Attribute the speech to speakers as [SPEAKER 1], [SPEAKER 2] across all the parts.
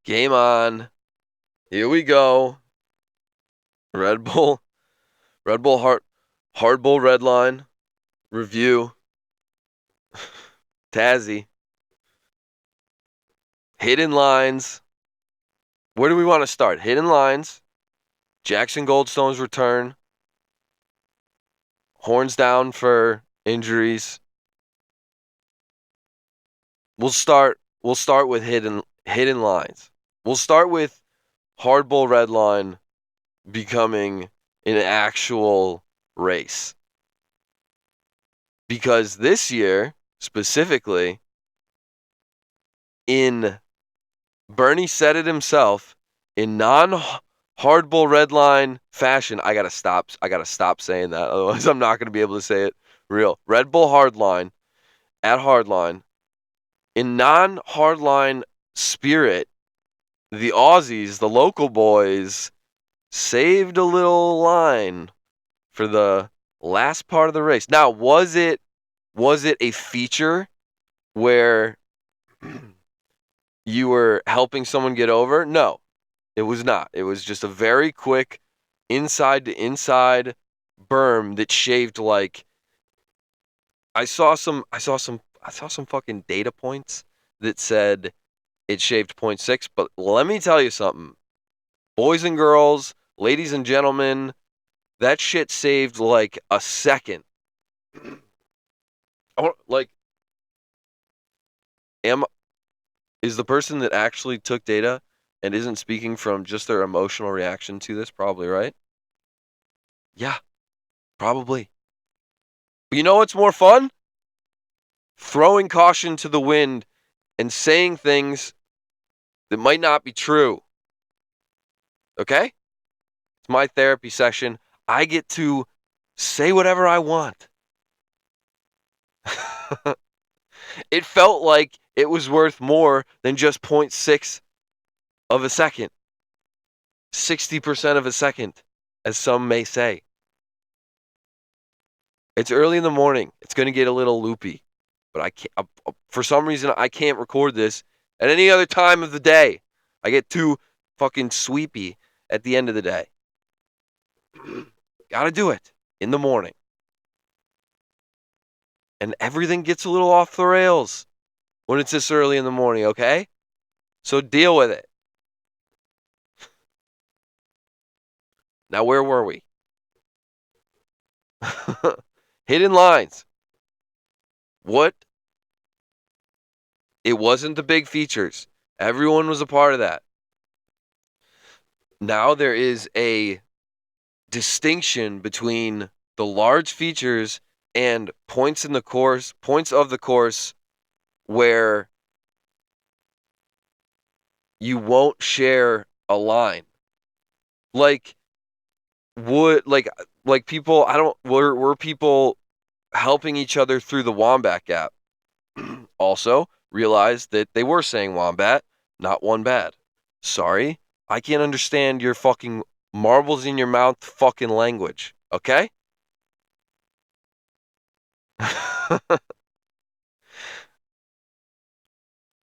[SPEAKER 1] Game on. Here we go. Red Bull. Red Bull Hard Bull Red Line. Review. Tazzy. Hidden lines. Where do we want to start? Hidden lines. Jackson Goldstone's return. Horns down for injuries. We'll start with hidden lines. We'll start with Hard Bull Red Line becoming an actual race. Because this year, specifically, Bernie said it himself, in non-Hard Bull Red Line fashion, I gotta stop saying that, otherwise I'm not gonna be able to say it real. Red Bull Hardline at Hardline. In non-Hardline spirit, the Aussies, the local boys, saved a little line for the last part of the race. Now, was it a feature where you were helping someone get over? No, it was not. It was just a very quick inside to inside berm that shaved like I saw some fucking data points that said it shaved 0.6, but let me tell you something. Boys and girls, ladies and gentlemen, that shit saved like a second. Is the person that actually took data and isn't speaking from just their emotional reaction to this probably right? Yeah, probably. But you know what's more fun? Throwing caution to the wind and saying things that might not be true. Okay? It's my therapy session. I get to say whatever I want. It felt like it was worth more than just 0.6 of a second. 60% of a second, as some may say. It's early in the morning. It's going to get a little loopy. But I can't, for some reason, I can't record this at any other time of the day. I get too fucking sweepy at the end of the day. Gotta do it in the morning. And everything gets a little off the rails when it's this early in the morning, okay? So deal with it. Now, where were we? Hidden lines. What? It wasn't the big features. Everyone was a part of that. Now there is a distinction between the large features and points of the course where you won't share a line. Like people, were people helping each other through the Wombat Gap? Also, realized that they were saying Wombat, not one bad. Sorry, I can't understand your fucking marbles in your mouth fucking language, okay?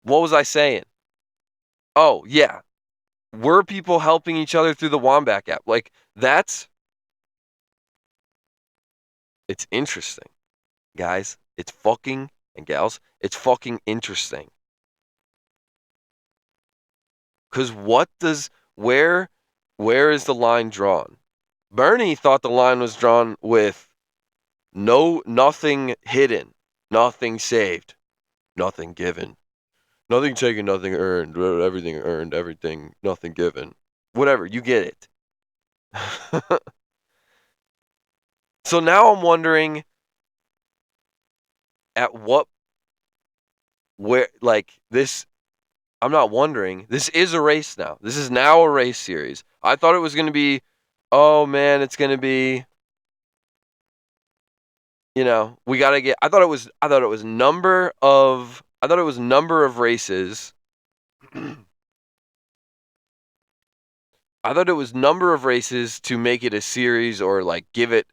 [SPEAKER 1] What was I saying? Oh, yeah. Were people helping each other through the Wombat Gap? Like, it's interesting, guys. It's fucking, and gals, it's fucking interesting. Because where is the line drawn? Bernie thought the line was drawn with nothing hidden, nothing saved, nothing given, nothing taken, nothing earned, everything, nothing given. Whatever, you get it. So now I'm wondering I'm not wondering. This is a race now. This is now a race series. I thought it was going to be, oh man, it's going to be, we got to get, I thought it was number of races. I thought it was number of races to make it a series or like give it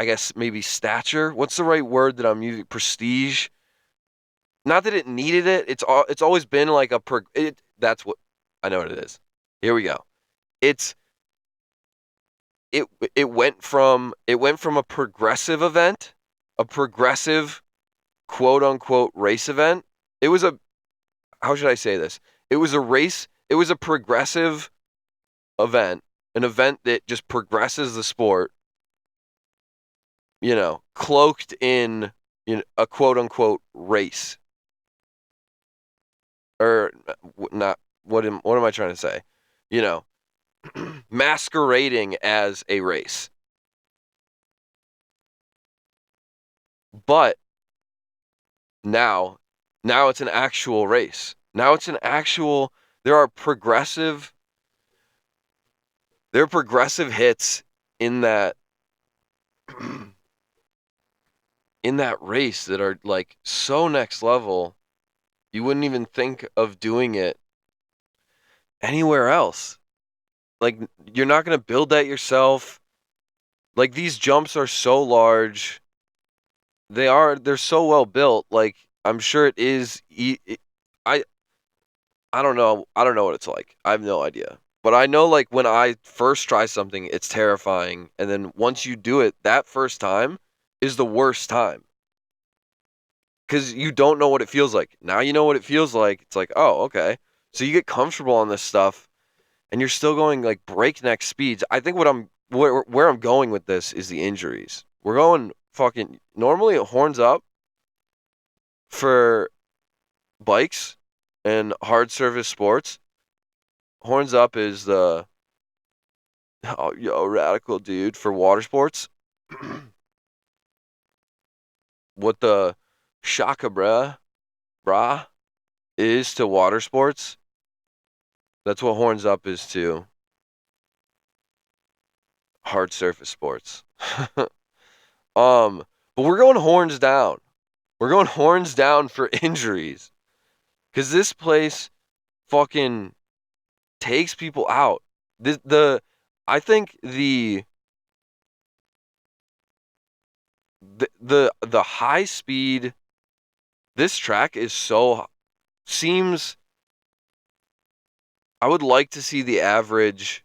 [SPEAKER 1] I guess maybe stature. What's the right word that I'm using? Prestige. not that it needed it. It's always been like that's what I know what it is. Here we go. It's it it went from a progressive event, a progressive quote unquote race event. It was a how should I say this? It was a race. It was a progressive event, an event that just progresses the sport. Cloaked in a quote unquote race, or not. What am I trying to say? You know, masquerading as a race, but now, now it's an actual race. Now it's an actual. There are progressive. There are progressive hits in that in that race that are like so next level. You wouldn't even think of doing it anywhere else. Like you're not going to build that yourself. Like these jumps are so large. They're so well built. Like I'm sure it is I I don't know. I don't know what it's like. I have no idea. But I know like when I first try something, it's terrifying, and then once you do it, that first time is the worst time. Cuz you don't know what it feels like. Now you know what it feels like. It's like, "Oh, okay." So you get comfortable on this stuff and you're still going like breakneck speeds. I think where I'm going with this is the injuries. We're going fucking normally it horns up for bikes and hard surface sports. Horns up is the radical dude for water sports. What the shaka brah is to water sports. That's what horns up is to hard surface sports. But we're going horns down. We're going horns down for injuries. Because this place fucking takes people out. I think the high speed, this track is seems, I would like to see the average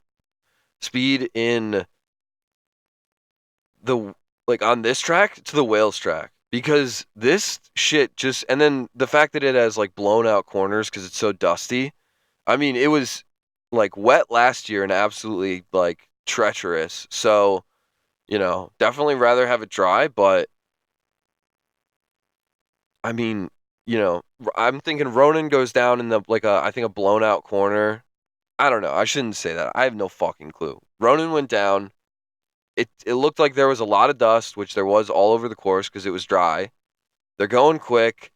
[SPEAKER 1] speed in the, like on this track to the Wales track. Because this shit just, and then the fact that it has like blown out corners because it's so dusty. I mean, it was like wet last year and absolutely like treacherous. So, definitely rather have it dry, but I mean, I'm thinking Ronan goes down in the like I think a blown out corner. I don't know. I shouldn't say that. I have no fucking clue. Ronan went down. It looked like there was a lot of dust, which there was all over the course because it was dry. They're going quick.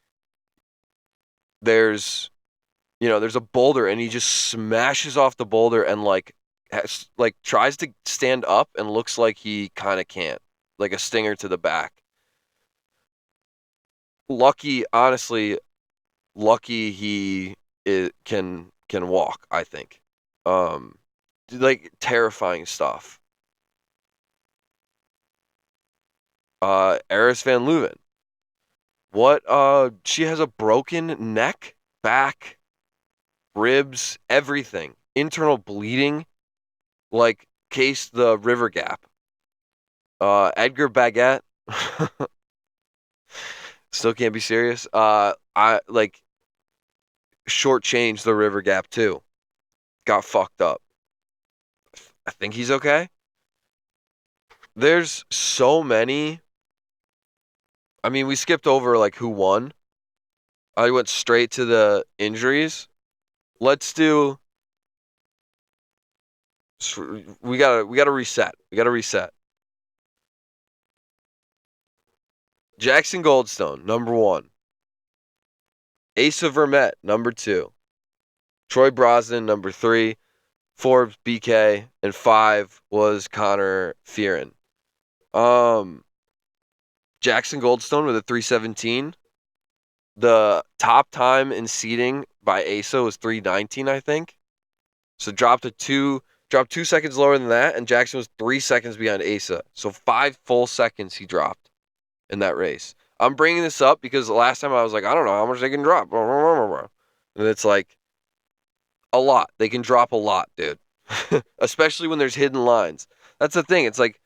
[SPEAKER 1] There's there's a boulder and he just smashes off the boulder and tries to stand up and looks like he kind of can't. Like a stinger to the back. Honestly, lucky can walk, I think. Um like terrifying stuff. Eris Van Leuven. What she has a broken neck, back, ribs, everything. Internal bleeding, like case the River Gap. Edgar Baguette. Still can't be serious. I like shortchanged the River Gap too. Got fucked up. I think he's okay. There's so many. I mean, we skipped over like who won. I went straight to the injuries. Let's do. We gotta reset. We gotta reset. Jackson Goldstone, number 1. Asa Vermette, number 2. Troy Brosnan, number 3. Forbes, BK, and 5 was Connor Fearon. Jackson Goldstone with a 317. The top time in seeding by Asa was 319, I think. So dropped 2 seconds lower than that, and Jackson was 3 seconds behind Asa. So 5 full seconds he dropped in that race. I'm bringing this up because the last time I was like, I don't know how much they can drop. And it's like a lot. They can drop a lot, dude. Especially when there's hidden lines. That's the thing. It's like,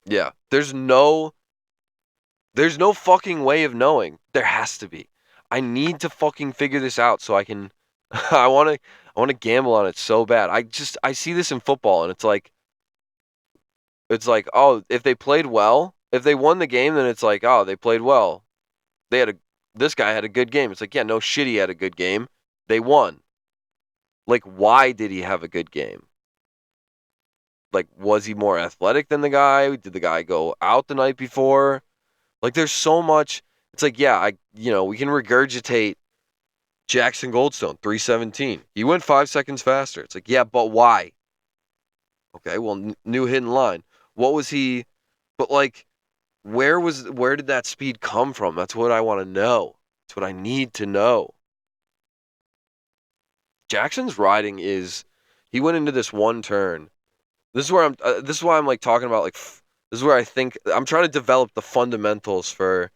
[SPEAKER 1] yeah, there's no fucking way of knowing. There has to be. I need to fucking figure this out so I can I want to gamble on it so bad. I see this in football and it's like, oh, if they played well, if they won the game, then it's like, oh, they played well. This guy had a good game. It's like, yeah, no shit, he had a good game. They won. Like, why did he have a good game? Like, was he more athletic than the guy? Did the guy go out the night before? Like, there's so much. It's like, yeah, we can regurgitate Jackson Goldstone, 317. He went 5 seconds faster. It's like, yeah, but why? Okay, well, new hidden line. What was he? But like, where did that speed come from? That's what I want to know. That's what I need to know. Jackson's riding is. He went into this one turn. This is why I'm like talking about like. This is where I think I'm trying to develop the fundamentals for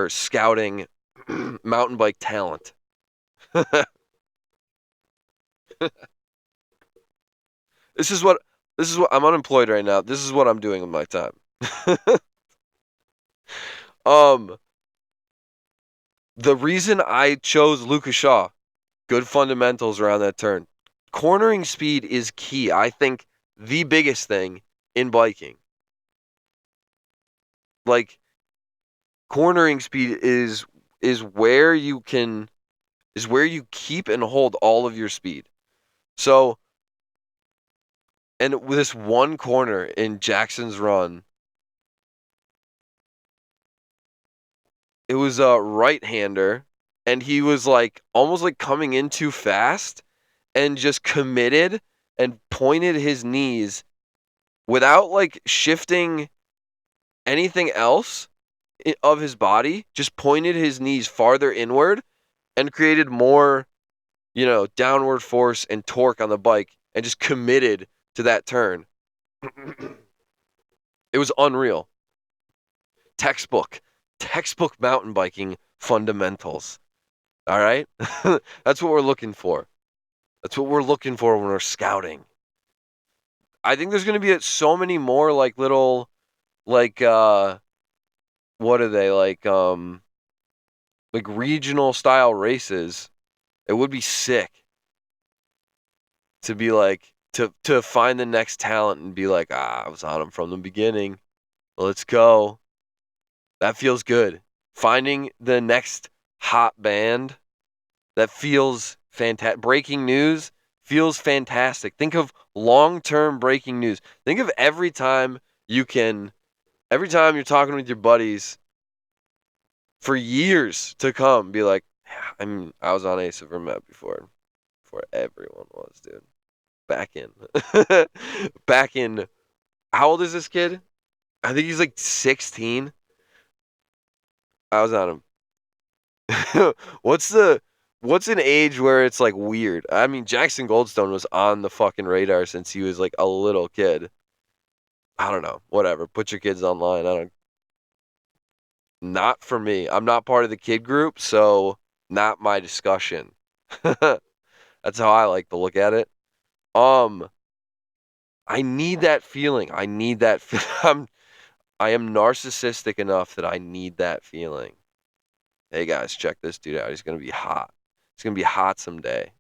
[SPEAKER 1] scouting mountain bike talent. This is what I'm unemployed right now. This is what I'm doing with my time. um, the reason I chose Lucas Shaw, good fundamentals around that turn. Cornering speed is key. I think the biggest thing in biking. Like cornering speed is where you can is where you keep and hold all of your speed. So, and with this one corner in Jackson's run, it was a right-hander, and he was like almost like coming in too fast and just committed and pointed his knees without like shifting anything else of his body, just pointed his knees farther inward and created more, downward force and torque on the bike and just committed to that turn. It was unreal. Textbook, textbook mountain biking fundamentals. All right? That's what we're looking for. That's what we're looking for when we're scouting. I think there's going to be so many more like little like what are they like regional style races. It would be sick to be like to find the next talent and be like, I was on him from the beginning. Let's go. That feels good. Finding the next hot band that feels fantastic. Breaking news feels fantastic. Think of long-term breaking news. Think of every time every time you're talking with your buddies for years to come, be like, yeah, I was on Ace of Vermet before everyone was, dude. Back in, back in. How old is this kid? I think he's like 16. I was on him. what's the What's an age where it's like weird? I mean, Jackson Goldstone was on the fucking radar since he was like a little kid. I don't know. Whatever. Put your kids online. I don't. Not for me. I'm not part of the kid group, so not my discussion. That's how I like to look at it. Um, I need that feeling. I need that. I am narcissistic enough that I need that feeling. Hey guys, check this dude out. He's gonna be hot. He's gonna be hot someday.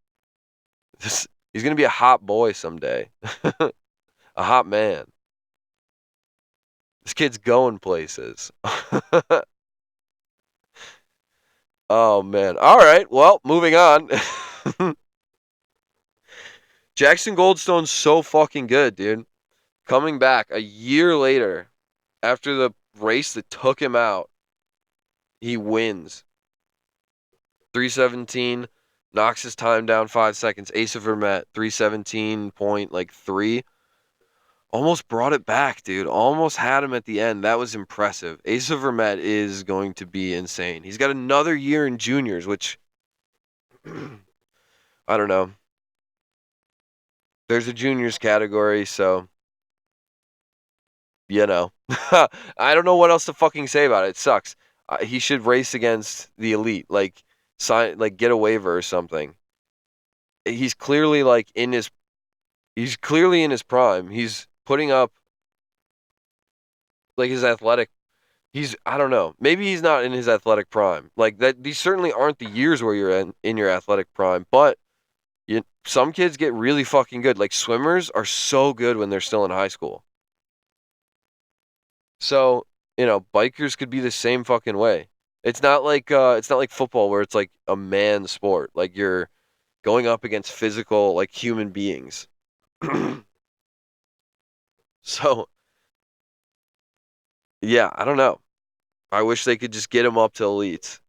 [SPEAKER 1] He's gonna be a hot boy someday. A hot man. This kid's going places. Oh man. All right. Well, moving on. Jackson Goldstone's so fucking good, dude. Coming back a year later after the race that took him out, he wins. 317, knocks his time down 5 seconds. Ace of Vermet, 317.3. Almost brought it back, dude. Almost had him at the end. That was impressive. Ace of Vermet is going to be insane. He's got another year in juniors, which I don't know. There's a juniors category, so you know, I don't know what else to fucking say about it. It sucks. He should race against the elite, like sign, like get a waiver or something. He's clearly like he's clearly in his prime. He's putting up like his athletic. I don't know. Maybe he's not in his athletic prime. Like that. These certainly aren't the years where you're in your athletic prime. But some kids get really fucking good. Like swimmers are so good when they're still in high school. So, bikers could be the same fucking way. It's not like football where it's like a man sport. Like you're going up against physical like human beings. So, yeah, I don't know. I wish they could just get him up to elites.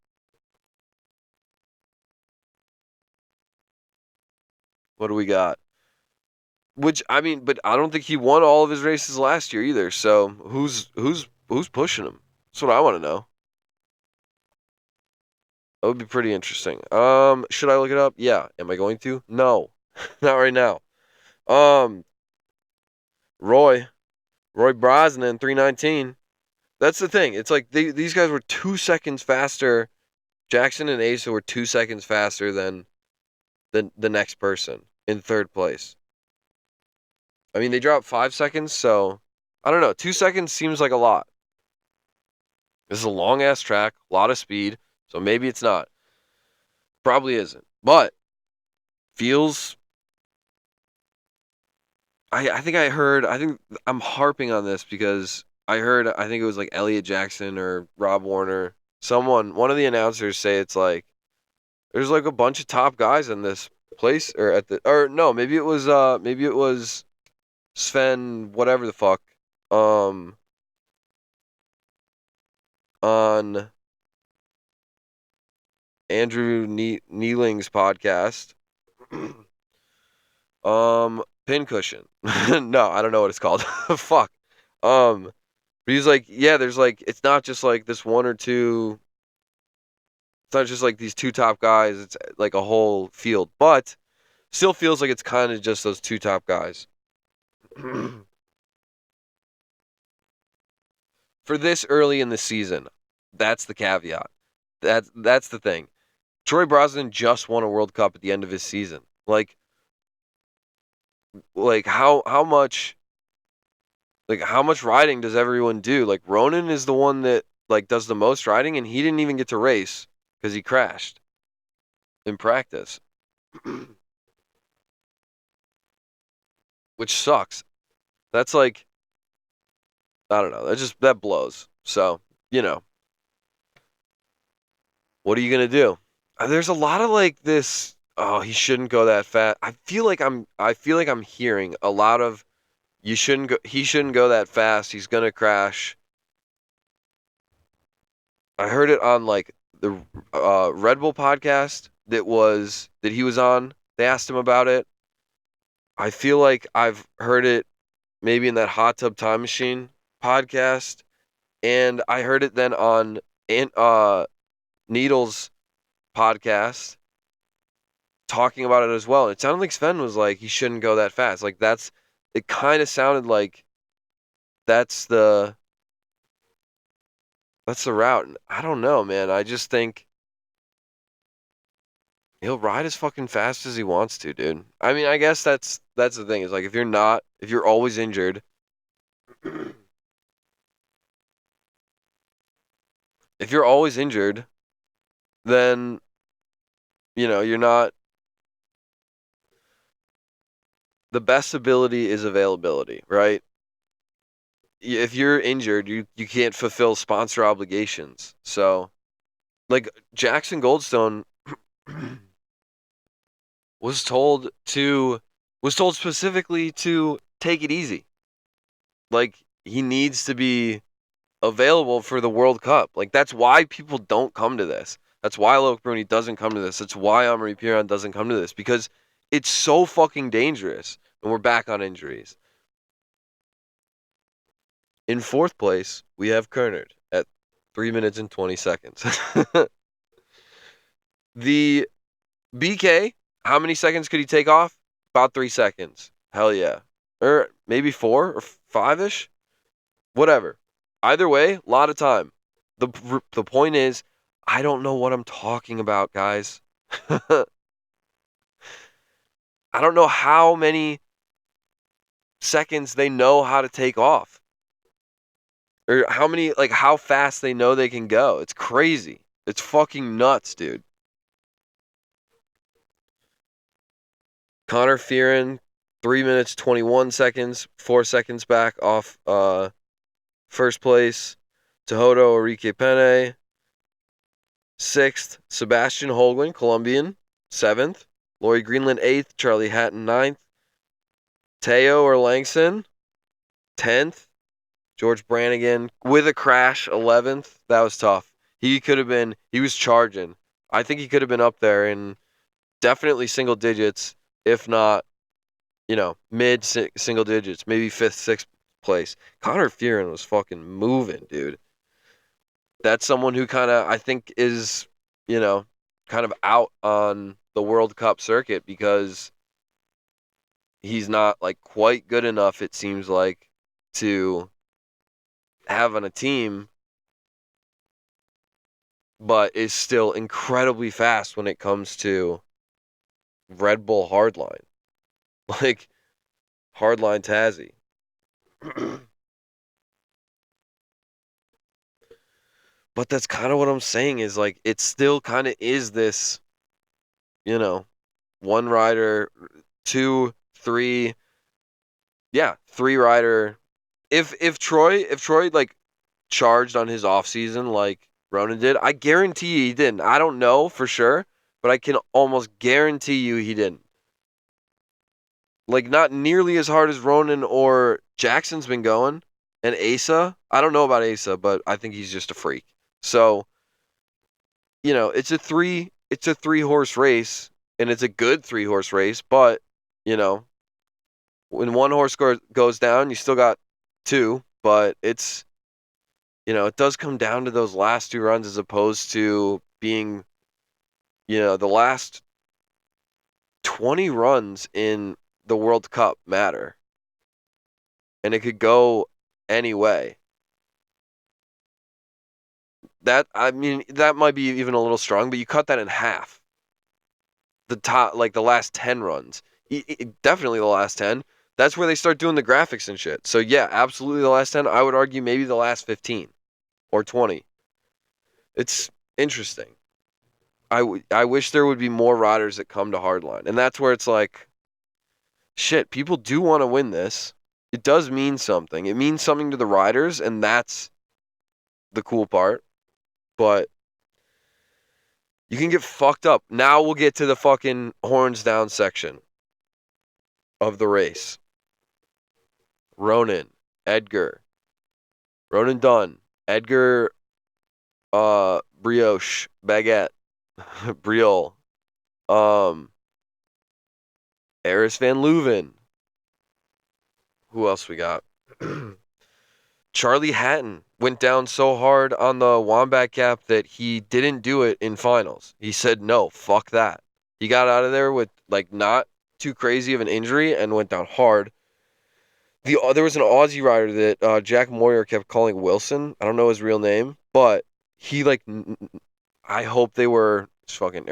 [SPEAKER 1] What do we got? Which I mean, but I don't think he won all of his races last year either. So, who's pushing him? That's what I want to know. That would be pretty interesting. Should I look it up? Yeah. Am I going to? No. Not right now. Um, Roy. Roy Brosnan, 319. That's the thing. It's like these guys were 2 seconds faster. Jackson and Asa were 2 seconds faster than the next person in third place. I mean, they dropped 5 seconds, so I don't know. 2 seconds seems like a lot. This is a long ass track, a lot of speed, so maybe it's not. Probably isn't, but feels. I think I heard. I think I'm harping on this because I heard. I think it was like Elliot Jackson or Rob Warner. One of the announcers say it's like there's like a bunch of top guys in this place or no, maybe it was Sven whatever the fuck um on Andrew Nealing's podcast. Pincushion. No, I don't know what it's called. Fuck. But he's like, yeah, there's like it's not just like this one or two. It's not just like these two top guys. It's like a whole field, but still feels like it's kind of just those two top guys. For this early in the season, that's the caveat. That's the thing. Troy Brosnan just won a World Cup at the end of his season. Like how much riding does everyone do? Like Ronan is the one that like does the most riding, and he didn't even get to race because he crashed in practice, which sucks. That's like I don't know. That blows. So what are you gonna do? There's a lot of like this. Oh, he shouldn't go that fast. I feel like I'm hearing a lot of you shouldn't go. He shouldn't go that fast. He's gonna crash. I heard it on like the Red Bull podcast that he was on. They asked him about it. I feel like I've heard it maybe in that Hot Tub Time Machine podcast, and I heard it then on Needles podcast talking about it as well. It sounded like Sven was like he shouldn't go that fast. Like it kind of sounded like that's the that's the route. I don't know, man. I just think he'll ride as fucking fast as he wants to, dude. I mean, I guess that's the thing. Is like if you're always injured, if you're always injured, then you're not the best ability is availability, right? If you're injured, you can't fulfill sponsor obligations. So, like Jackson Goldstone was told to was told specifically to take it easy. Like he needs to be available for the World Cup. Like that's why people don't come to this. That's why Loic Bruni doesn't come to this. That's why Amaury Piron doesn't come to this because it's so fucking dangerous. And we're back on injuries. In fourth place, we have Kernard at 3 minutes and 20 seconds. The BK, how many seconds could he take off? About 3 seconds. Hell yeah. Or maybe 4 or 5-ish. Whatever. Either way, a lot of time. The point is, I don't know what I'm talking about, guys. I don't know how many seconds they know how to take off. Or how fast they know they can go. It's crazy. It's fucking nuts, dude. Connor Fearon, 3 minutes 21 seconds, 4 seconds back off first place. Tejodo Enrique Pene, 6th. Sebastian Holguin, Colombian, 7th. Laurie Greenland, 8th. Charlie Hatton, 9th. Teo or Langston, 10th. George Brannigan with a crash, 11th. That was tough. He was charging. I think he could have been up there in definitely single digits, if not, mid single digits, maybe 5th, 6th place. Connor Fearon was fucking moving, dude. That's someone who I think is, kind of out on the World Cup circuit because he's not like quite good enough, it seems like, to have on a team, but is still incredibly fast when it comes to Red Bull hardline. Like hardline tazzy. But that's kind of what I'm saying is like it still kind of is this, one rider, two, three, yeah, three rider. If Troy like charged on his off season like Ronan did, I guarantee he didn't. I don't know for sure, but I can almost guarantee you he didn't. Like not nearly as hard as Ronan or Jackson's been going, and Asa. I don't know about Asa, but I think he's just a freak. So it's a three horse race, and it's a good 3 horse race. But you know, when one horse goes down, you still got two. But it does come down to those last 2 runs as opposed to being, the last 20 runs in the World Cup matter, and it could go any way. That might be even a little strong, but you cut that in half. The top, like the last 10 runs, definitely the last 10. That's where they start doing the graphics and shit. So yeah, absolutely the last 10. I would argue maybe the last 15 or 20. It's interesting. I wish there would be more riders that come to hardline, and that's where it's like, shit. People do want to win this. It does mean something. It means something to the riders, and that's the cool part. But you can get fucked up. Now we'll get to the fucking horns down section of the race. Ronan, Edgar, Ronan Dunn, Edgar, Brioche, Baguette, Briol, Eris Van Leuven. Who else we got? Charlie Hatton went down so hard on the Wombat Gap that he didn't do it in finals. He said, no, fuck that. He got out of there with like not too crazy of an injury and went down hard. There was an Aussie rider that Jack Moyer kept calling Wilson. I don't know his real name, but he like I hope they were fucking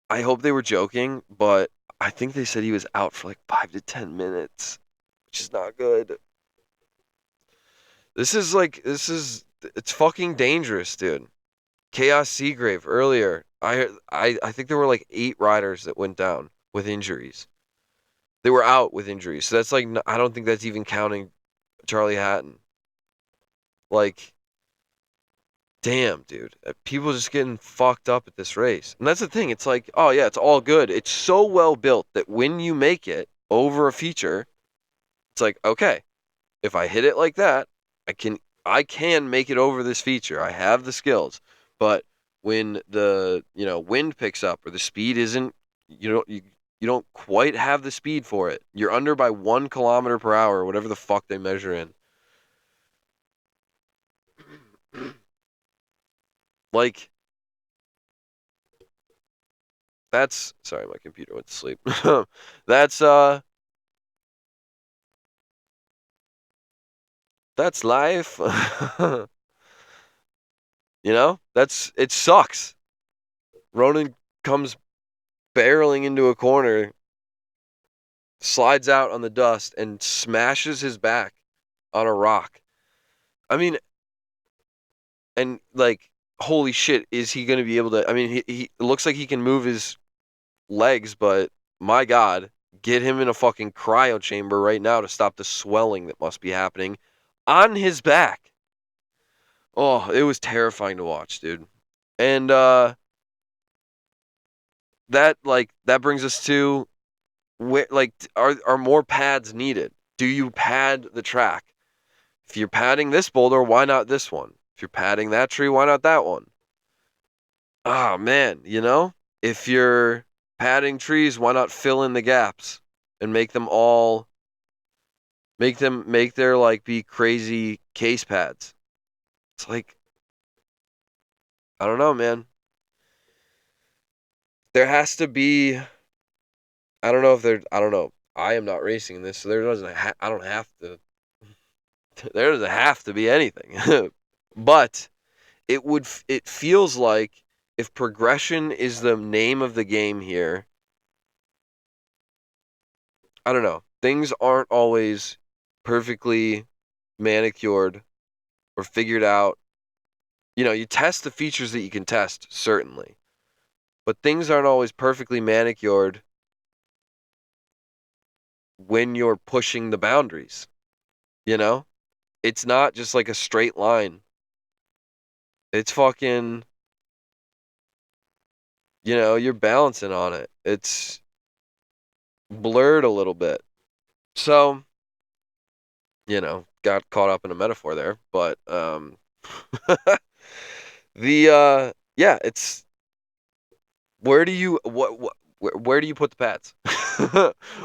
[SPEAKER 1] I hope they were joking, but I think they said he was out for like 5 to 10 minutes, which is not good. It's fucking dangerous, dude. Chaos Seagrave earlier. I think there were like 8 riders that went down with injuries. They were out with injuries. So that's like I don't think that's even counting Charlie Hatton. Like damn, dude. People just getting fucked up at this race. And that's the thing. It's like, oh yeah, it's all good. It's so well built that when you make it over a feature, it's like, okay, if I hit it like that, I can make it over this feature. I have the skills. But when the, wind picks up or the speed isn't, you don't quite have the speed for it. You're under by 1 kilometer per hour, or whatever the fuck they measure in. Like, sorry, my computer went to sleep. That's That's life. It sucks. Ronan comes barreling into a corner, slides out on the dust, and smashes his back on a rock. I mean, and like, holy shit, is he going to be able to? I mean, he it looks like he can move his legs, but my God, get him in a fucking cryo chamber right now to stop the swelling that must be happening on his back. Oh, it was terrifying to watch, dude. And that brings us to where, like, are more pads needed? Do you pad the track? If you're padding this boulder, why not this one? If you're padding that tree, why not that one? Ah, man, if you're padding trees, why not fill in the gaps and make their like be crazy case pads? It's like, I don't know, man. There has to be. I don't know if there. I don't know. I am not racing this, so there doesn't. I don't have to. There doesn't have to be anything. But it feels like if progression is the name of the game here, I don't know. Things aren't always perfectly manicured or figured out. You test the features that you can test, certainly, but things aren't always perfectly manicured when you're pushing the boundaries. You know, it's not just like a straight line. It's fucking, you're balancing on it. It's blurred a little bit. So, got caught up in a metaphor there, but yeah, it's where do you put the pads?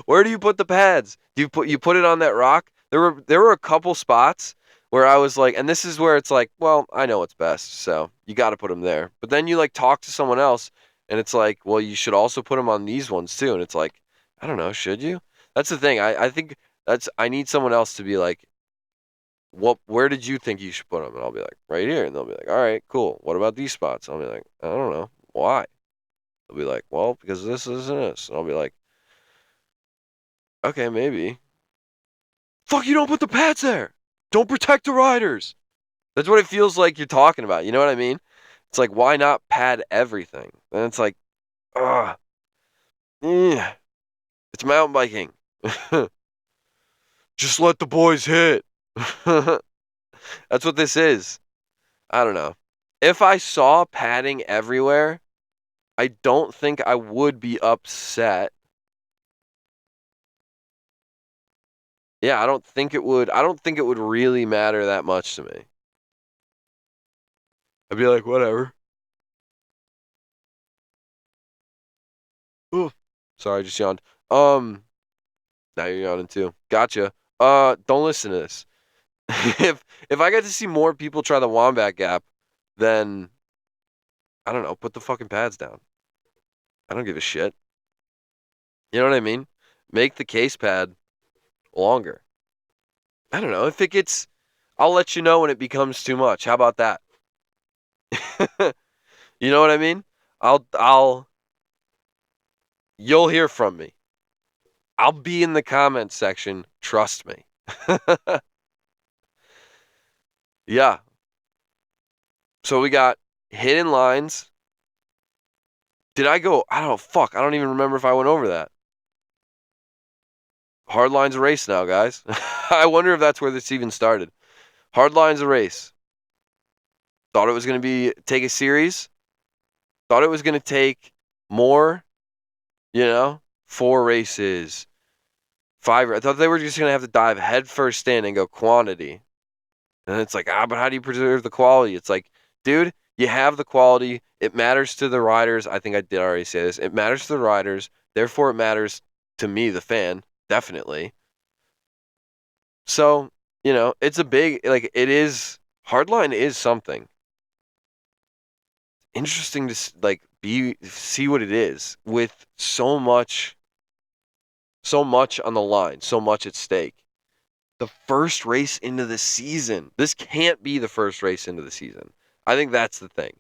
[SPEAKER 1] Where do you put the pads? Do you put it on that rock? There were a couple spots where I was like, and this is where it's like, well, I know what's best, so you got to put them there. But then you like talk to someone else, and it's like, well, you should also put them on these ones too. And it's like, I don't know, should you? That's the thing. I think I need someone else to be like, where did you think you should put them? And I'll be like, right here. And they'll be like, all right, cool. What about these spots? I'll be like, I don't know. Why? They'll be like, well, because this and this. And I'll be like, okay, maybe. Fuck, you don't put the pads there. Don't protect the riders. That's what it feels like you're talking about. You know what I mean? It's like, why not pad everything? And it's like, ugh, it's mountain biking. Just let the boys hit. That's what this is. I don't know. If I saw padding everywhere, I don't think I would be upset. Yeah, I don't think it would. I don't think it would really matter that much to me. I'd be like, whatever. Ooh. Sorry, I just yawned. Now you're yawning too. Gotcha. Don't listen to this. If I get to see more people try the wombat gap, then I don't know, put the fucking pads down. I don't give a shit. You know what I mean? Make the case pad longer. I don't know. If it gets I'll let you know when it becomes too much. How about that? You know what I mean? I'll you'll hear from me. I'll be in the comments section, trust me. Yeah. So we got hidden lines. Did I go? I don't know. Fuck. I don't even remember if I went over that. Hardline's a race now, guys. I wonder if that's where this even started. Hardline's a race. Thought it was going to take a series. Thought it was going to take more, 4 races, 5. I thought they were just going to have to dive headfirst in and go quantity. And it's like, but how do you preserve the quality? It's like, dude, you have the quality. It matters to the riders. I think I did already say this. It matters to the riders. Therefore, it matters to me, the fan, definitely. So, it's a big, like, it is, hardline is something. Interesting to, like, see what it is with so much on the line, so much at stake. The first race into the season. This can't be the first race into the season. I think that's the thing.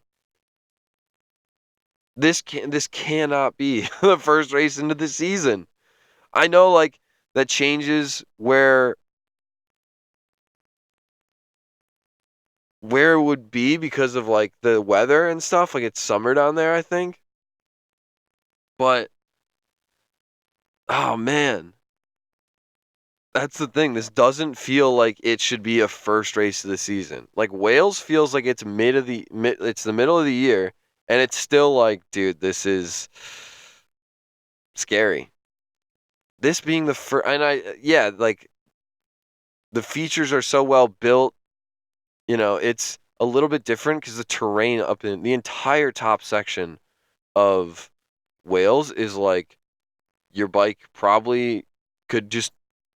[SPEAKER 1] This cannot be the first race into the season. I know like that changes where it would be because of like the weather and stuff. Like it's summer down there, I think. But oh man, that's the thing. This doesn't feel like it should be a first race of the season. Like Wales feels like it's it's the middle of the year, and it's still like, dude, this is scary. This being the first, and yeah, like the features are so well built. It's a little bit different because the terrain up in the entire top section of Wales is like your bike probably could just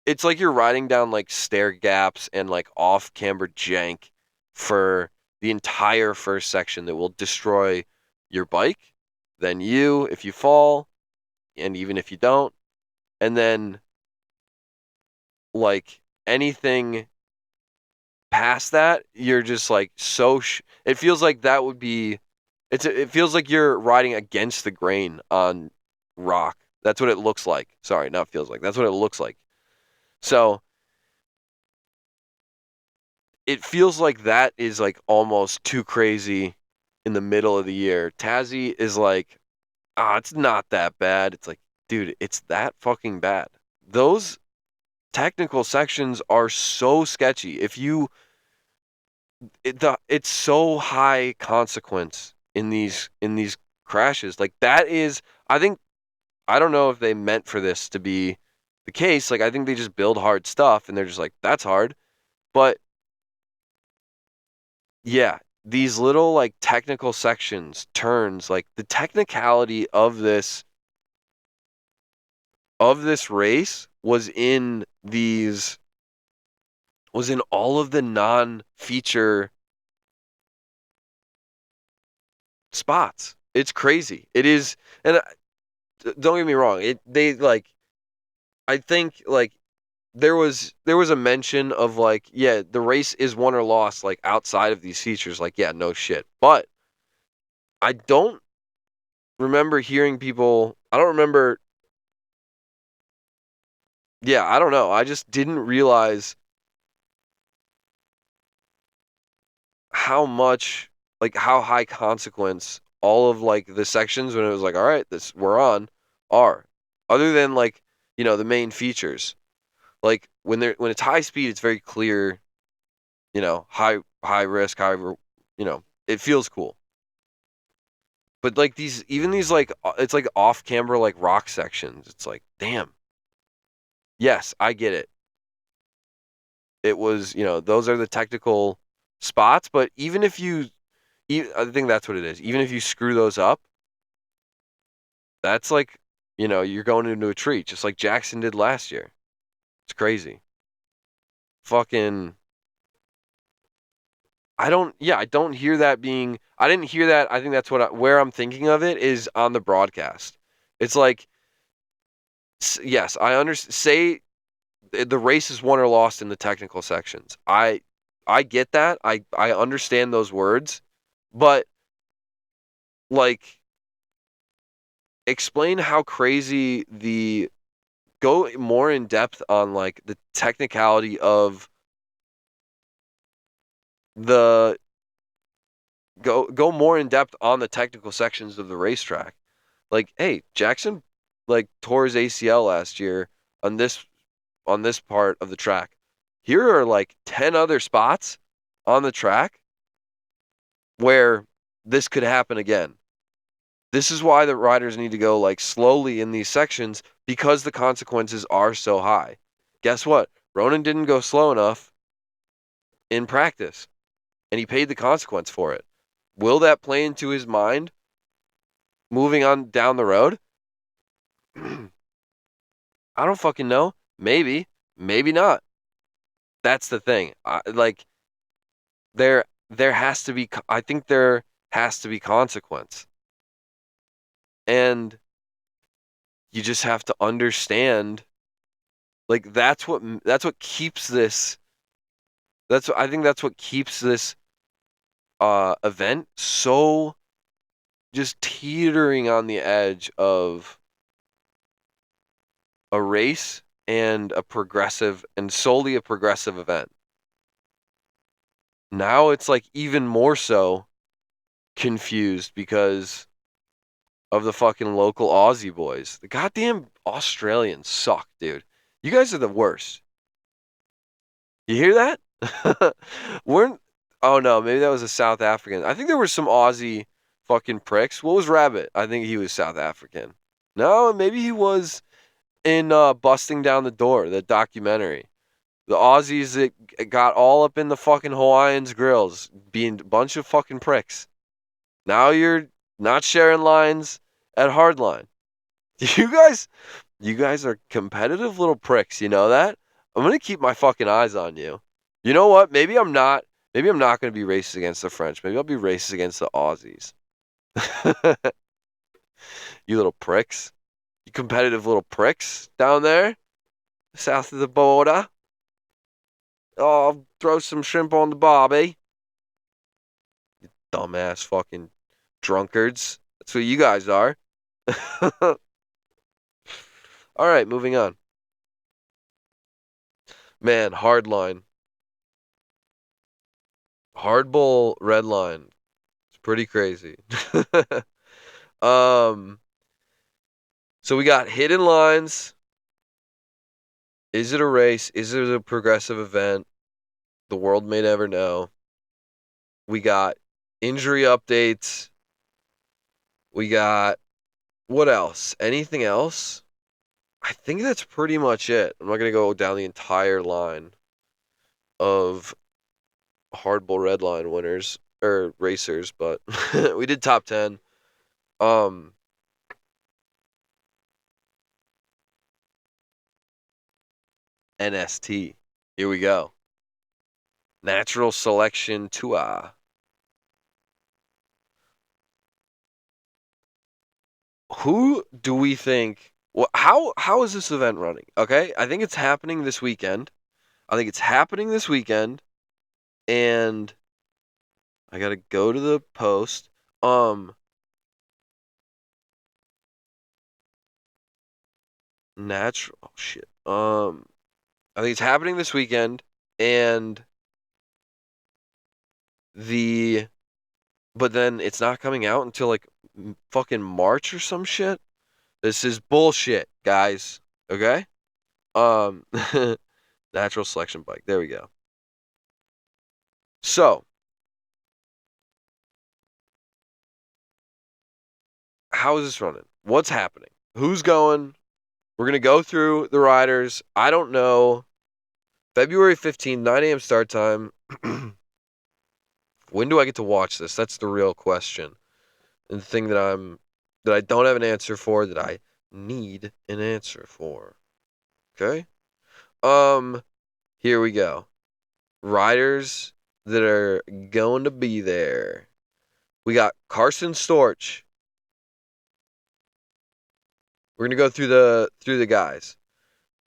[SPEAKER 1] it's like you're riding down like stair gaps and like off camber jank for the entire first section that will destroy your bike, then you if you fall, and even if you don't, and then like anything past that, you're just like it feels like that would be it feels like you're riding against the grain on rock. That's what it looks like. Sorry, not feels like. That's what it looks like. So it feels like that is like almost too crazy in the middle of the year. Tazzy is like, it's not that bad. It's like, dude, it's that fucking bad. Those technical sections are so sketchy. It's so high consequence in these crashes. Like that is, I think, I don't know if they meant for this to be the case. Like I think they just build hard stuff and they're just like, that's hard. But yeah, these little like technical sections, turns, like the technicality of this race was in all of the non-feature spots. It's crazy. It is, and don't get me wrong. They like I think like there was a mention of like, yeah, the race is won or lost like outside of these features. Like, yeah, no shit. But I don't remember hearing people. I don't remember. Yeah, I don't know. I just didn't realize how much, like, how high consequence all of like the sections when it was like, all right, this we're on are. Other than like, the main features. Like when it's high speed, it's very clear. High risk, it feels cool. But like these like it's like off camber like rock sections. It's like, damn. Yes, I get it. It was, those are the technical spots, but I think that's what it is. Even if you screw those up, that's like, you're going into a tree, just like Jackson did last year. It's crazy. Fucking, I don't hear that I didn't hear that. I think that's where I'm thinking of it is on the broadcast. It's like, yes, I understand. Say the race is won or lost in the technical sections. I get that. I understand those words, but like explain how crazy the go more in depth on like the technicality of the go more in depth on the technical sections of the racetrack. Like, hey, Jackson like tore his ACL last year on this part of the track. Here are like 10 other spots on the track where this could happen again. This is why the riders need to go like slowly in these sections because the consequences are so high. Guess what? Ronan didn't go slow enough in practice, and he paid the consequence for it. Will that play into his mind moving on down the road? I don't fucking know. Maybe, maybe not. That's the thing. Like there has to be. I think there has to be consequence, and you just have to understand Like that's what keeps this. I think that's what keeps this event so just teetering on the edge of a race and a progressive and solely a progressive event. Now it's like even more so confused because of the fucking local Aussie boys. The goddamn Australians suck, dude. You guys are the worst. You hear that? We're Oh no, maybe that was a South African. I think there were some Aussie fucking pricks. What was Rabbit? I think he was South African. No, maybe he was in Busting Down the Door, the documentary. The Aussies that got all up in the fucking Hawaiians' grills, being a bunch of fucking pricks. Now you're not sharing lines at hardline. You guys are competitive little pricks. You know that? I'm gonna keep my fucking eyes on you. You know what? Maybe I'm not. Maybe I'm not gonna be racist against the French. Maybe I'll be racist against the Aussies. You little pricks. You competitive little pricks down there, south of the border. Oh, I'll throw some shrimp on the barbie. Dumbass fucking drunkards. That's what you guys are. All right, moving on. Man, hardline. Hardball red line. It's pretty crazy. um so we got hidden lines. Is it a race? Is it a progressive event? The world may never know. We got injury updates. We got what else? Anything else? I think that's pretty much it. I'm not gonna go down the entire line of hardball red line winners or racers, but we did top 10. Um NST. Here we go. Natural selection tour. Who do we think? Well, how is this event running? Okay, I think it's happening this weekend. And I gotta go to the post. Natural. Oh shit. I think it's happening this weekend, and the but then it's not coming out until like fucking March or some shit. This is bullshit, guys. Okay? Um natural selection bike. There we go. So, how is this running? What's happening? Who's going? We're going to go through the riders. I don't know. February 15th, 9 a.m. start time. When do I get to watch this? That's the real question. And the thing that I don't have an answer for, that I need an answer for. Okay? Here we go. Riders that are going to be there. We got Carson Storch. We're gonna go through the guys.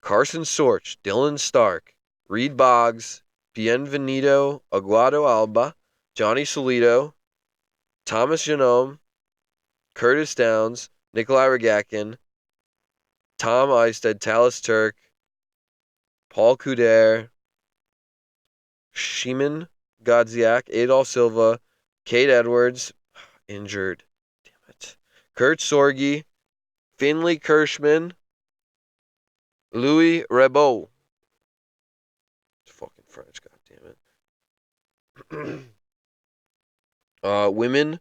[SPEAKER 1] Carson Storch, Dylan Stark, Reed Boggs, Bienvenido Aguado Alba, Johnny Solito, Thomas Genome, Curtis Downs, Nikolai Ragakin, Tom Eisted, Talis Turk, Paul Couder, Shimon Godziak, Adolf Silva, Kate Edwards, injured. Damn it. Kurt Sorgi, Finley Kirschman, Louis Rebeau. It's fucking French, goddammit. Women,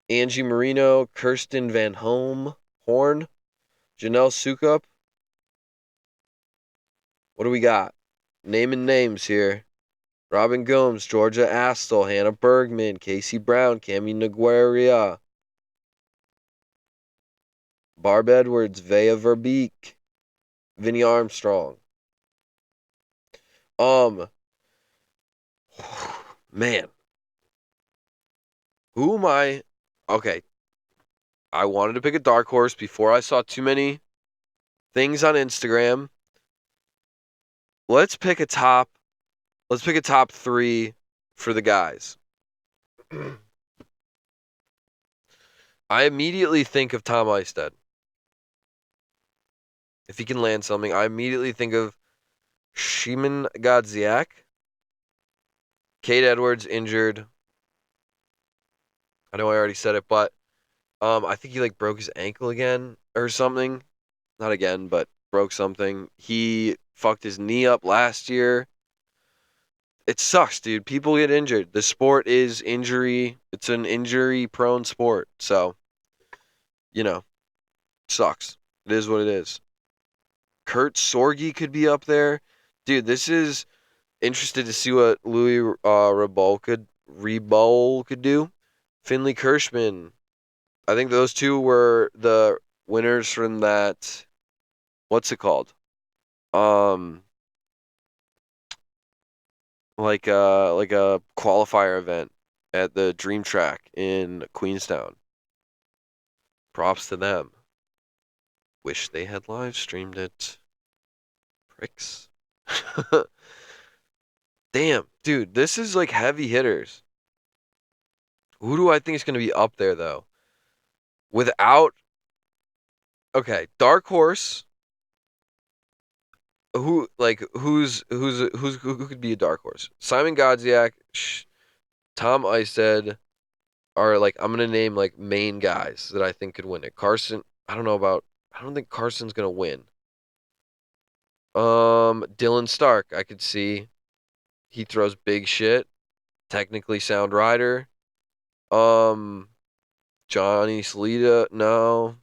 [SPEAKER 1] Angie Marino, Kirsten Van Horn, Janelle Sukup. What do we got? Naming names here. Robin Gomes, Georgia Astle, Hannah Bergman, Casey Brown, Cami Nagueria, Barb Edwards, Vea Verbeek, Vinnie Armstrong. Man. Who am I? Okay. I wanted to pick a dark horse before I saw too many things on Instagram. let's pick a top. Let's pick a top 3 for the guys. I immediately think of Tom Eistedt. If he can land something, I immediately think of Shimon Godziak. Cade Edwards injured. I know I already said it, but I think he like broke his ankle again or something. Not again, but broke something. He fucked his knee up last year. It sucks, dude. People get injured. The sport is injury. It's an injury-prone sport. So, you know, sucks. It is what it is. Kurt Sorgi could be up there. Dude, this is interested to see what Louis Reboul could do. Finley Kirschman. I think those two were the winners from that. What's it called? Um, like a qualifier event at the Dream Track in Queenstown. Props to them. Wish they had live streamed it. Pricks. Damn, dude, this is like heavy hitters. Who do I think is going to be up there though? Without okay, dark horse. Who could be a dark horse? Simon Godziak, Tom Eistedt are like I'm gonna name like main guys that I think could win it. Carson, I don't think Carson's gonna win. Dylan Stark, I could see. He throws big shit. Technically sound rider. Um, Johnny Salita, no.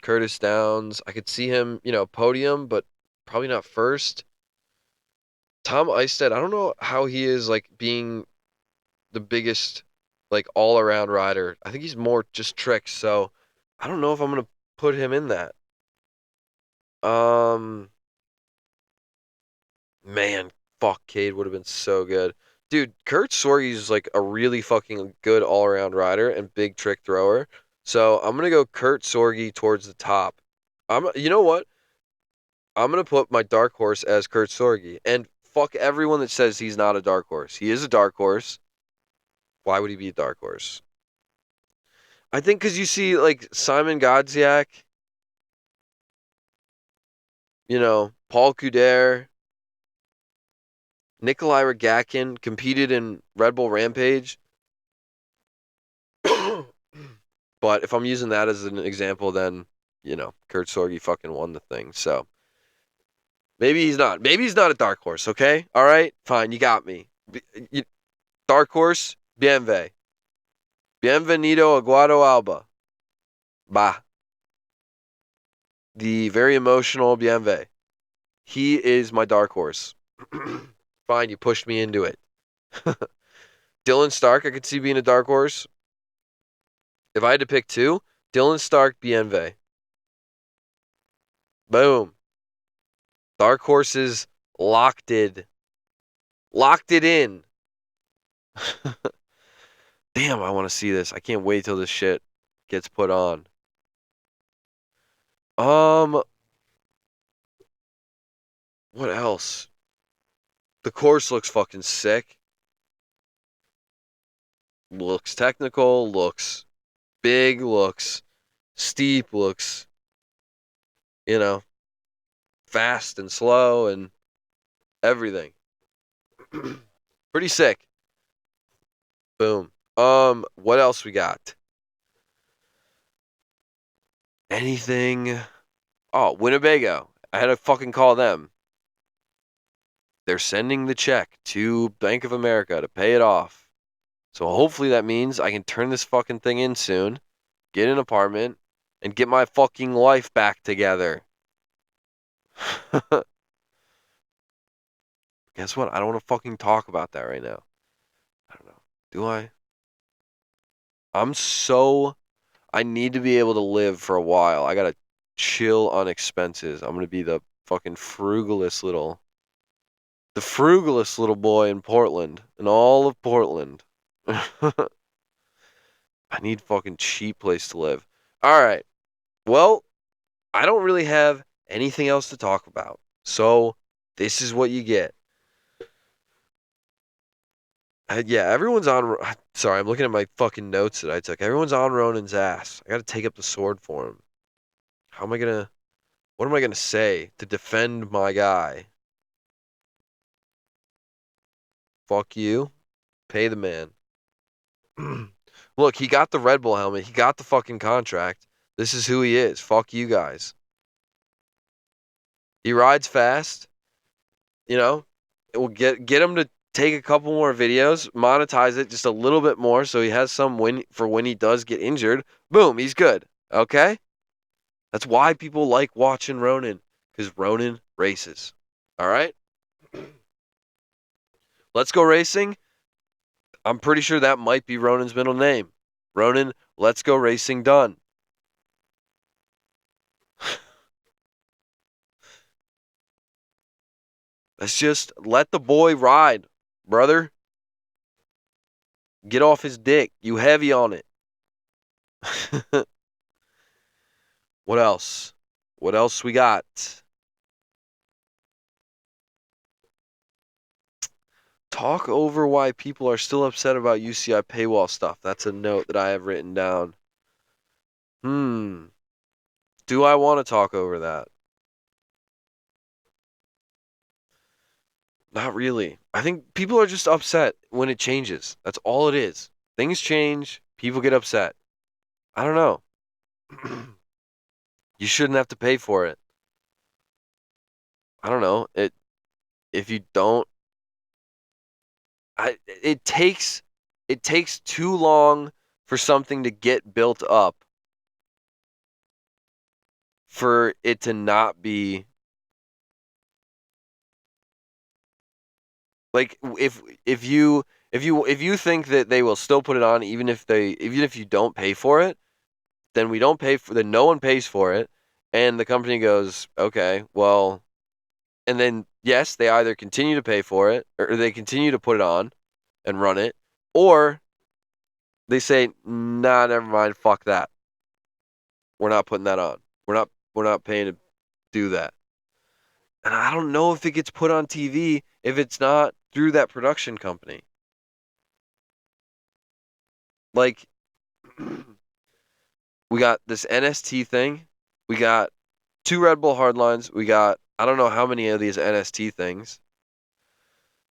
[SPEAKER 1] Curtis Downs, I could see him, podium, but probably not first. Tom Eistedt, I don't know how he is like being the biggest like all around rider. I think he's more just tricks, so I don't know if I'm gonna put him in that. Um Man, fuck, Cade would have been so good. Dude, Kurt Sorge's like a really fucking good all around rider and big trick thrower. So I'm gonna go Kurt Sorge towards the top. You know what? I'm gonna put my dark horse as Kurt Sorge. And fuck everyone that says he's not a dark horse. He is a dark horse. Why would he be a dark horse? I think because you see like Simon Godziak, Paul Couder, Nikolai Rogakin competed in Red Bull Rampage. But if I'm using that as an example, then, Kurt Sorge fucking won the thing. So maybe he's not. Maybe he's not a dark horse, okay? All right? Fine, you got me. Dark horse, Bienvenido a Guado Alba. Bah. The very emotional Bienve. He is my dark horse. Fine, you pushed me into it. Dylan Stark, I could see being a dark horse. If I had to pick two, Dylan Stark, Bienve. Boom. Dark horses locked it. Locked it in. Damn, I want to see this. I can't wait till this shit gets put on. What else? The course looks fucking sick. Looks technical, looks big, looks steep, looks, you know, fast and slow and everything. Pretty sick. Boom. What else we got? Anything? Oh, Winnebago. I had to fucking call them. They're sending the check to Bank of America to pay it off. So hopefully that means I can turn this fucking thing in soon, get an apartment, and get my fucking life back together. Guess what? I don't want to fucking talk about that right now. I don't know. Do I? I need to be able to live for a while. I gotta chill on expenses. I'm gonna be the frugalest little boy in Portland, in all of Portland. I need fucking cheap place to live. All right. Well, I don't really have anything else to talk about. So This is what you get. Yeah, everyone's on. Sorry, I'm looking at my fucking notes that I took. Everyone's on Ronan's ass. I got to take up the sword for him. How am I gonna? What am I gonna say to defend my guy? Fuck you. Pay the man. Look, he got the Red Bull helmet. He got the fucking contract. This is who he is. Fuck you guys. He rides fast. You know, it will get him to take a couple more videos, monetize it just a little bit more, so he has some win for when he does get injured. Boom, he's good. Okay, that's why people like watching Ronan, because Ronan races. All right, let's go racing. I'm pretty sure that might be Ronan's middle name. Ronan, let's go racing done. Let's just let the boy ride, brother. Get off his dick. You heavy on it. What else? What else we got? Talk over why people are still upset about UCI paywall stuff. That's a note that I have written down. Do I want to talk over that? Not really. I think people are just upset when it changes. That's all it is. Things change, people get upset. I don't know. You shouldn't have to pay for it. I don't know. If you don't it takes too long for something to get built up for it to not be like if you think that they will still put it on even if you don't pay for it, then we don't pay for then no one pays for it and the company goes, "Okay, well," and then yes, they either continue to pay for it or they continue to put it on and run it, or they say, "Nah, never mind, fuck that. We're not putting that on. We're not paying to do that." And I don't know if it gets put on TV if it's not through that production company. Like, we got this NST thing. We got two Red Bull hardlines. We got, I don't know how many of these NST things.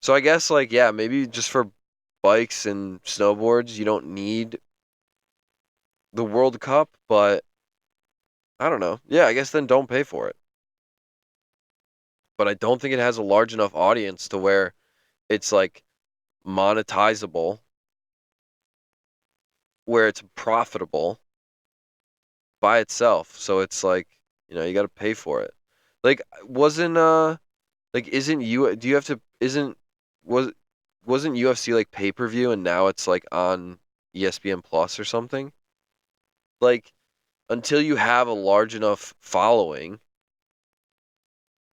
[SPEAKER 1] So I guess, like, yeah, maybe just for bikes and snowboards, you don't need the World Cup, but I don't know. Yeah, I guess then don't pay for it. But I don't think it has a large enough audience to where it's like monetizable, where it's profitable by itself. So it's like, you got to pay for it. Like wasn't like isn't you do you have to isn't was wasn't UFC like pay-per-view and now it's like on ESPN Plus or something? Like until you have a large enough following,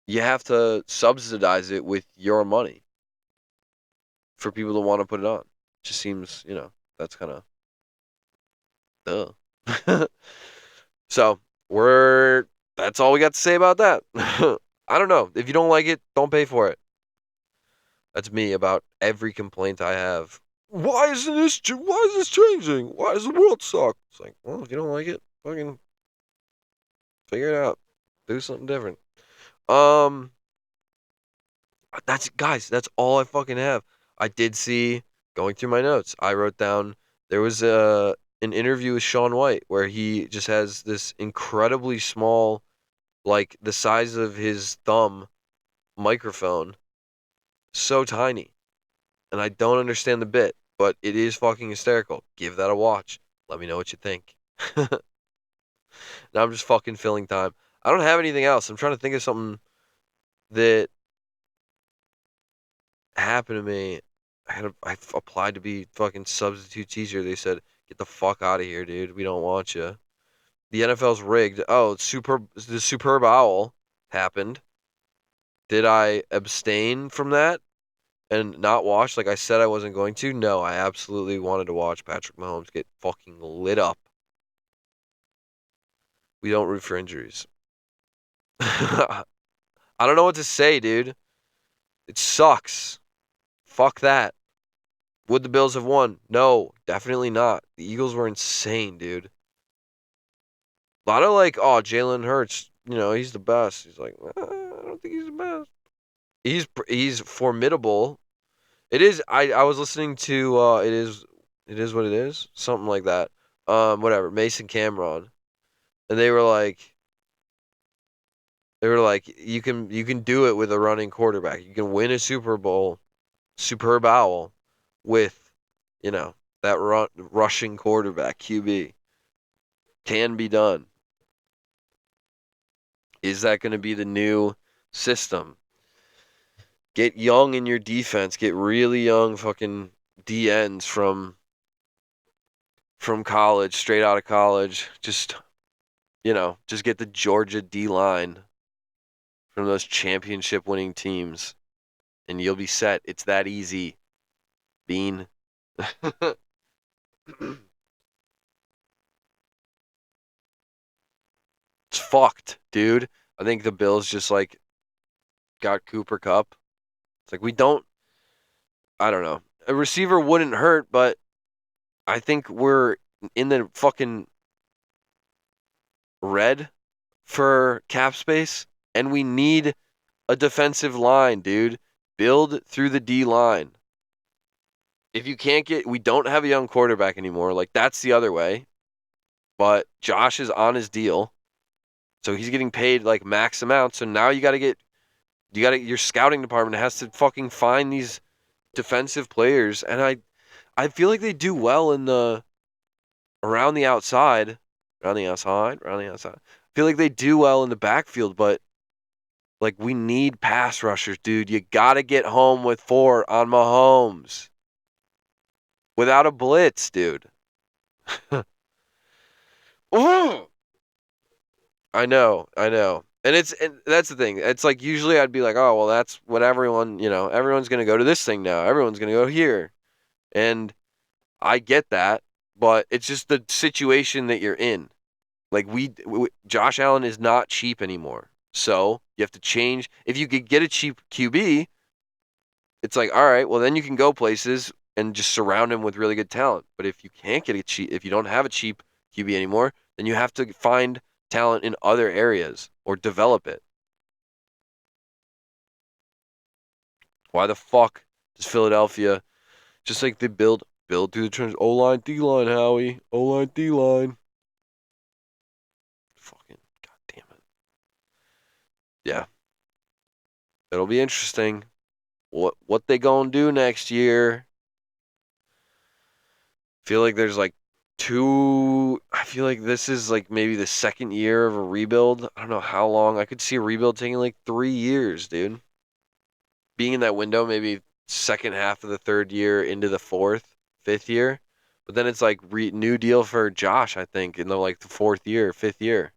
[SPEAKER 1] you have to subsidize it with your money for people to want to put it on. Just seems, that's kind of duh. So that's all we got to say about that. I don't know. If you don't like it, don't pay for it. That's me about every complaint I have. Why is this changing? Why does the world suck? It's like, well, if you don't like it, fucking figure it out. Do something different. Um, that's all I fucking have. I did see going through my notes. I wrote down there was an interview with Shaun White where he just has this incredibly small, like the size of his thumb microphone, so tiny. And I don't understand the bit, but it is fucking hysterical. Give that a watch. Let me know what you think. Now I'm just fucking filling time. I don't have anything else. I'm trying to think of something that happened to me. I applied to be fucking substitute teacher. They said, "Get the fuck out of here, dude. We don't want you." The NFL's rigged. Oh, the Superb Owl happened. Did I abstain from that and not watch like I said I wasn't going to? No, I absolutely wanted to watch Patrick Mahomes get fucking lit up. We don't root for injuries. I don't know what to say, dude. It sucks. Fuck that. Would the Bills have won? No, definitely not. The Eagles were insane, dude. A lot of like, oh, Jalen Hurts, he's the best. He's like, I don't think he's the best. He's formidable. It is. I was listening to it is what it is, something like that. Whatever. Mason Cameron, and they were like, you can do it with a running quarterback. You can win a Super Bowl, with, that rushing quarterback QB. Can be done. Is that going to be the new system? Get young in your defense. Get really young fucking DNs from college, straight out of college. Just get the Georgia D line from those championship winning teams, and you'll be set. It's that easy, Bean. It's fucked, dude. I think the Bills just like got Cooper Kupp. It's like I don't know. A receiver wouldn't hurt, but I think we're in the fucking red for cap space, and we need a defensive line, dude. Build through the D line. If you can't we don't have a young quarterback anymore. Like, that's the other way. But Josh is on his deal, so he's getting paid like max amount. So now your scouting department has to fucking find these defensive players, and I feel like they do well in the around the outside. Around the outside. I feel like they do well in the backfield, but like, we need pass rushers, dude. You gotta get home with 4 on Mahomes without a blitz, dude. Ooh! I know. And that's the thing. It's like, usually I'd be like, oh, well, that's what everyone's gonna go to this thing now. Everyone's gonna go here. And I get that, but it's just the situation that you're in. Like, Josh Allen is not cheap anymore. So you have to change. If you could get a cheap QB, it's like, all right, well, then you can go places and just surround him with really good talent. But if you can't get if you don't have a cheap QB anymore, then you have to find talent in other areas or develop it. Why the fuck does Philadelphia, just like they build through the trenches? O-line, D-line, Howie. O-line, D-line. Fucking goddamn it. Yeah. It'll be interesting. What they gonna do next year? Feel like there's like I feel like this is like maybe the second year of a rebuild. I don't know how long. I could see a rebuild taking like 3 years, dude. Being in that window, maybe second half of the third year into the fourth, fifth year. But then it's like new deal for Josh, I think, in the fourth year, fifth year.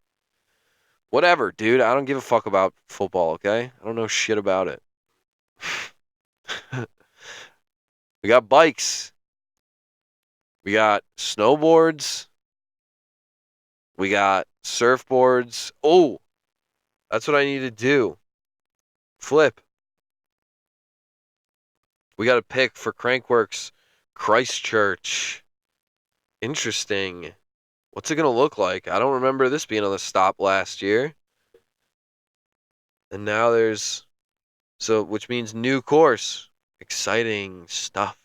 [SPEAKER 1] Whatever, dude. I don't give a fuck about football, okay? I don't know shit about it. We got bikes. We got snowboards. We got surfboards. Oh, that's what I need to do. Flip. We got a pick for Crankworks Christchurch. Interesting. What's it going to look like? I don't remember this being on the stop last year. And now which means new course. Exciting stuff.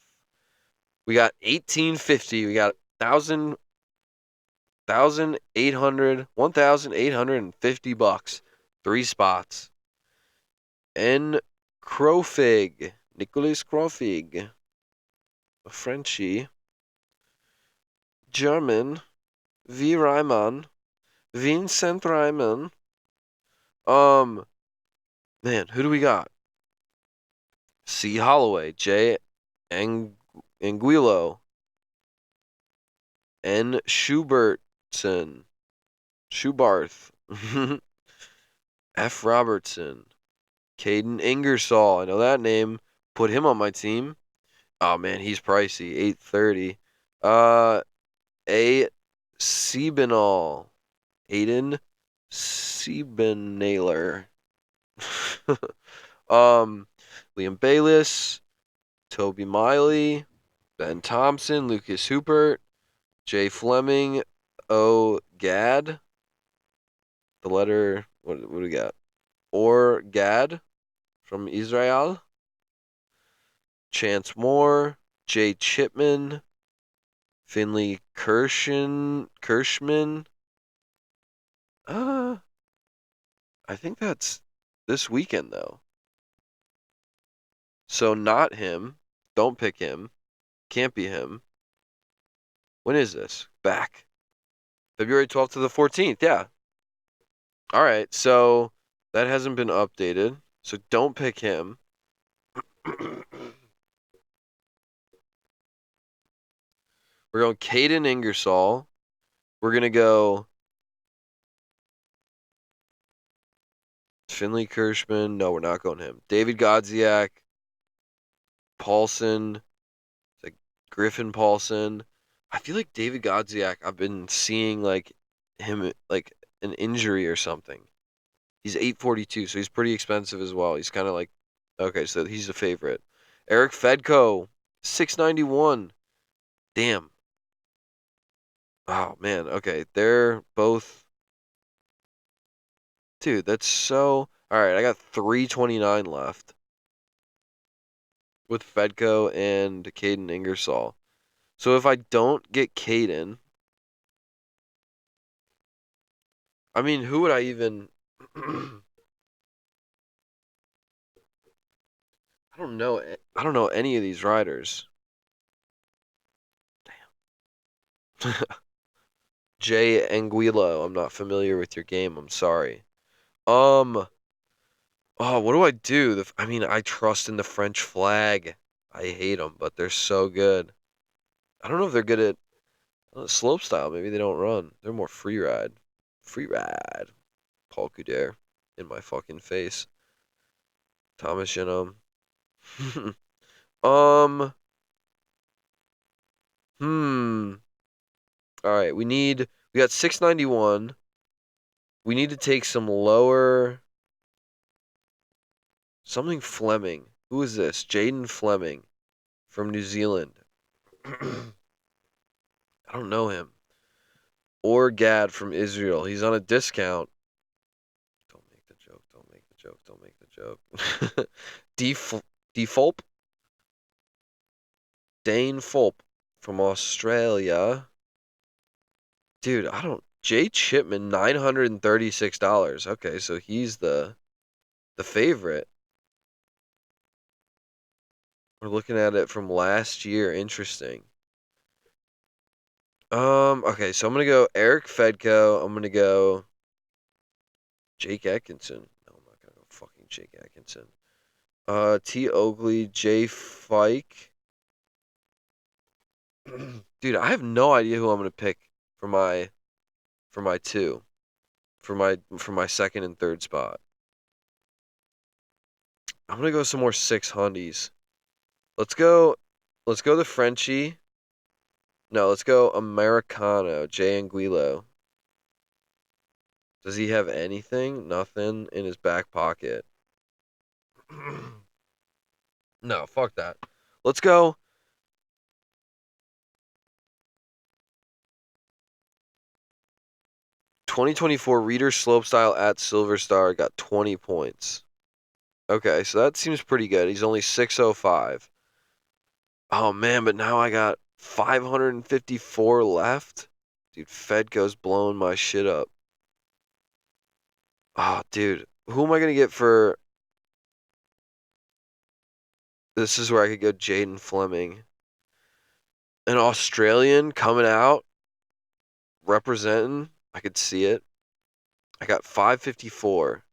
[SPEAKER 1] We got 1850. We got 1,850 bucks. 3 spots. N. Crofig. Nicholas Crofig. A Frenchie. German. V. Reimann. Vincent Reimann. Man, who do we got? C. Holloway. J. Anguilo. N. Schubarth. F. Robertson. Caden Ingersoll. I know that name. Put him on my team. Oh, man, he's pricey. 830. A. Siebenall. Aiden Siebenaler. Liam Bayless, Toby Miley, Ben Thompson, Lucas Hubert, Jay Fleming, O. Gad. The letter, what do we got? Or Gad from Israel. Chance Moore, Jay Chipman, Finley Kirschman. I think that's this weekend though. So not him. Don't pick him. Can't be him. When is this? Back. February 12th to the 14th. Yeah. All right. So that hasn't been updated. So don't pick him. We're going Caden Ingersoll. We're going to go Finley Kirschman. No, we're not going him. David Godziak. Paulson. Like Griffin Paulson. I feel like David Godziak, I've been seeing like him like an injury or something. He's 842, so he's pretty expensive as well. He's kind of like, okay, so he's a favorite. Eric Fedko, 691. Damn. Oh man, okay. They're both dude, that's so all right, I got 329 left with Fedko and Caden Ingersoll. So if I don't get Caden, I mean, who would I even I don't know. I don't know any of these riders. Damn. Jay Anguilo, I'm not familiar with your game. I'm sorry. Um, oh, what do I do? I mean, I trust in the French flag. I hate them, but they're so good. I don't know if they're good at slope style. Maybe they don't run. They're more free ride. Free ride. Paul Couder in my fucking face. Thomas Shinham. um. Hmm. All right. We got 691. We need to take some lower. Something Fleming. Who is this? Jaden Fleming from New Zealand. I don't know him. Or Gad from Israel. He's on a discount. Don't make the joke. Don't make the joke. Don't make the joke. Default? Dane Fulp from Australia. Dude, I don't. Jay Chipman, $936. Okay, so he's the favorite. We're looking at it from last year. Interesting. Okay, so I'm gonna go Eric Fedko. I'm gonna go Jake Atkinson. No, I'm not gonna go fucking Jake Atkinson. T. Oakley, Jay Fike. Dude, I have no idea who I'm gonna pick for my two. For my second and third spot. I'm gonna go some more six Hondies. Let's go the Frenchie. No, let's go Americano, Jay Anguilo. Does he have anything? Nothing in his back pocket. No, fuck that. Let's go 2024 Reader Slopestyle at Silver Star got 20 points. Okay, so that seems pretty good. He's only 605. Oh man, but now I got 554 left. Dude, Fedko's blowing my shit up. Oh, dude. Who am I gonna get for this is where I could go Jaden Fleming. An Australian coming out, representing. I could see it. I got 554.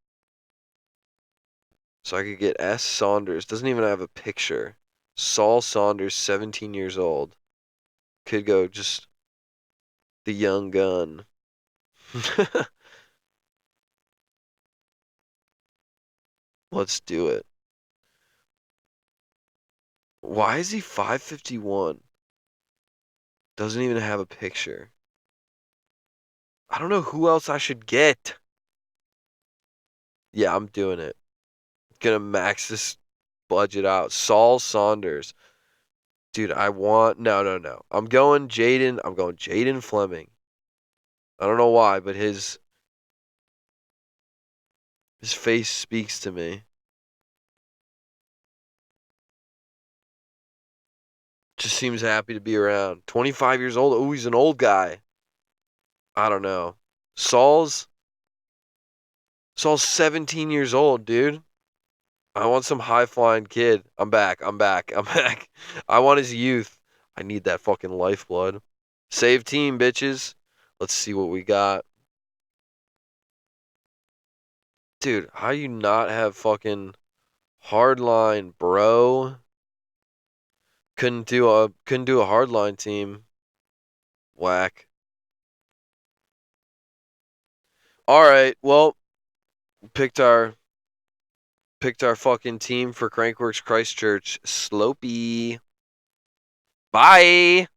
[SPEAKER 1] So I could get S. Saunders. Doesn't even have a picture. Saul Saunders, 17 years old. Could go just the young gun. Let's do it. Why is he 551? Doesn't even have a picture. I don't know who else I should get. Yeah, I'm doing it. Gonna max this budget out. Saul Saunders. Dude, I want no. I'm going Jaden Fleming. I don't know why, but his face speaks to me. Just seems happy to be around. 25 years old. Oh, he's an old guy. I don't know. Saul's 17 years old, dude. I want some high flying kid. I'm back. I'm back. I want his youth. I need that fucking lifeblood. Save team, bitches. Let's see what we got. Dude, how you not have fucking hardline, bro? Couldn't do a hardline team. Whack. All right. Well, picked our fucking team for Crankworks Christchurch. Slopey. Bye.